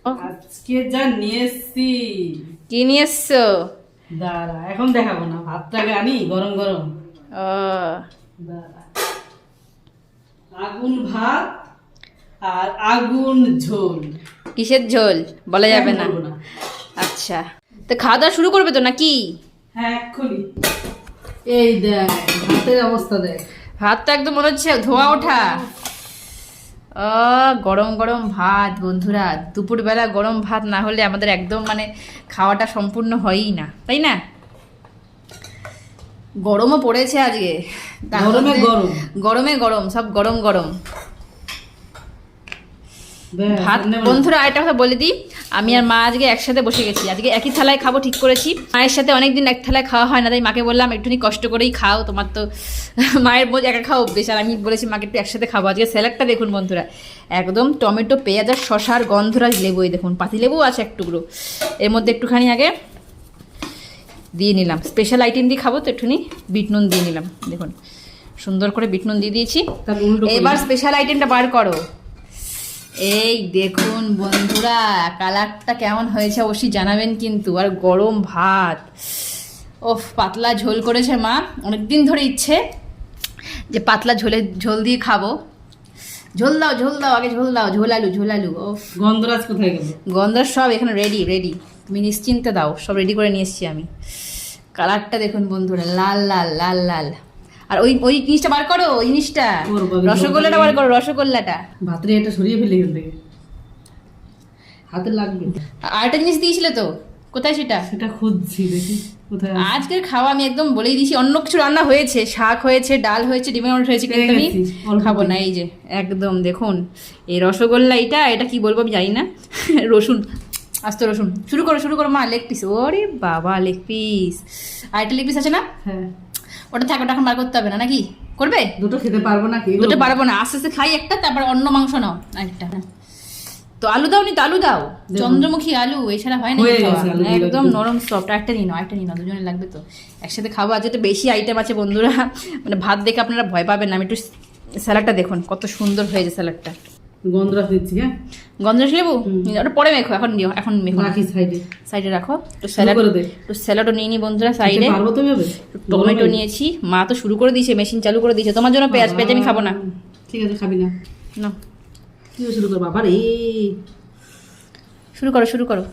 আজকে যা নিয়ে এসছি। কি নিয়ে এসছো? দাঁড়া, এখন দেখাবো না, ভাতটাকে আনি গরম গরম। ও দাঁড়া, আগুন ভাত আর আগুন ঝোল। কিসের ঝোল বলা যাবে না। বলবো না। আচ্ছা, তো খাওয়া দাওয়া শুরু করবে তো নাকি? হ্যাঁ, এক্ষুনি। এই দেখ ভাতের অবস্থা দেখ। ভাতটা একদম মনে হচ্ছে ধোয়া ওঠা। গরম গরম ভাত বন্ধুরা, দুপুরবেলা গরম ভাত না হলে আমাদের একদম মানে খাওয়াটা সম্পূর্ণ হয়ই না, তাই না? গরমও পড়েছে আজকে, গরমে গরম। গরমে গরম, সব গরম গরম দেখ, ভাত। বন্ধুরা আরেকটা কথা বলে দিই, আমি আর মা আজকে একসাথে বসে গেছি, আজকে একই থালায় খাবো ঠিক করেছি। মায়ের সাথে অনেকদিন এক থালায় খাওয়া হয় না, তাই মাকে বললাম একটুখানি কষ্ট করেই খাও, তোমার তো মায়ের বোঝ একা খাওয়া অভ্যেস, আর আমি বলেছি মাকে একটু একসাথে খাবো। আজকে স্যালাডটা দেখুন বন্ধুরা, একদম টমেটো পেঁয়াজ আর শশার গন্ধরাজ লেবু, এই দেখুন পাতি লেবু আছে এক টুকরো, এর মধ্যে একটুখানি আগে দিয়ে নিলাম, স্পেশাল আইটেম দিয়ে খাবো তো একটুখানি বিট নুন দিয়ে নিলাম, দেখুন সুন্দর করে বিট নুন দিয়ে দিয়েছি। এবার স্পেশাল আইটেমটা বার করো। এই দেখুন বন্ধুরা, কালারটা কেমন হয়েছে অবশ্যই জানাবেন কিন্তু। আর গরম ভাত, ওফ পাতলা ঝোল করেছে মা, অনেকদিন ধরে ইচ্ছে যে পাতলা ঝোল দিয়ে খাবো। ঝোল দাও ঝোল দাও, আগে ঝোল দাও, ঝোল আলু। ওফ, গন্ধরাজ কোথায় গেল? গন্ধরাজ সব এখানে রেডি, তুমি নিশ্চিন্তে দাও, সব রেডি করে নিয়ে এসছি আমি। কালারটা দেখুন বন্ধুরা, লাল লাল লাল লাল। আর ওই জিনিসটা বার করো, ওই জিনিসটা রসগোল্লাটা বার করো, রসগোল্লাটা। ভাতের এটা সরিয়ে ফেলে এখান থেকে, হাতে লাগবে। আর একটা জিনিস দিয়েছিলে তো, কোথায় সেটা? সেটা খুঁজছি, দেখি কোথায়। আজকের খাওয়া আমি একদম বলেই দিয়েছি, অন্য কিছু রান্না হয়েছে, শাক হয়েছে, ডাল হয়েছে, ডিমের অমলেট হয়েছে, কিন্তু আমি খাবো না। এই যে একদম দেখুন, এই রসগোল্লা, এটা কি বলবো আমি জানি না। রসুন, আস্ত রসুন। শুরু করো মা, লেগ পিস। ওরে বাবা, লেগ পিস। আর একটা লেগ পিস আছে না? হ্যাঁ, ওটা থাকে, ওটা এখন বার করতে হবে না নাকি? করবে? দুটো খেতে পারবো না কি? দুটো পারবো না, আস্তে আস্তে খাই একটা, তারপর অন্য মাংস নাও একটা। তো আলু দাও নি তো, আলু দাও, চন্দ্রমুখী আলু, এছাড়া হয় না একদম নরম সফট। একটা নিয়ে নাও, দুজনে লাগবে তো, একসাথে খাবো। আজ তো বেশি আইটেম আছে বন্ধুরা, মানে ভাত দেখে আপনারা ভয় পাবেন না। আমি একটু স্যালাডটা দেখুন কত সুন্দর হয়েছে স্যালাডটা। গন্ধরাজ দিচ্ছি। হ্যাঁ, গন্ধরাজ লেবু ওটা পরে মেখো, এখন দিও, এখন মেখো রাখি সাইডে রাখো। তো স্যালাডও নিয়ে নি বন্ধুরা সাইডে। টমেটো নিয়েছি, মা তো শুরু করে দিয়েছে, মেশিন চালু করে দিয়েছে। তোমার জন্য পেঁয়াজ আমি খাবো না। ঠিক আছে, খাবি না? না, শুরু করো বাবা রে, শুরু করো।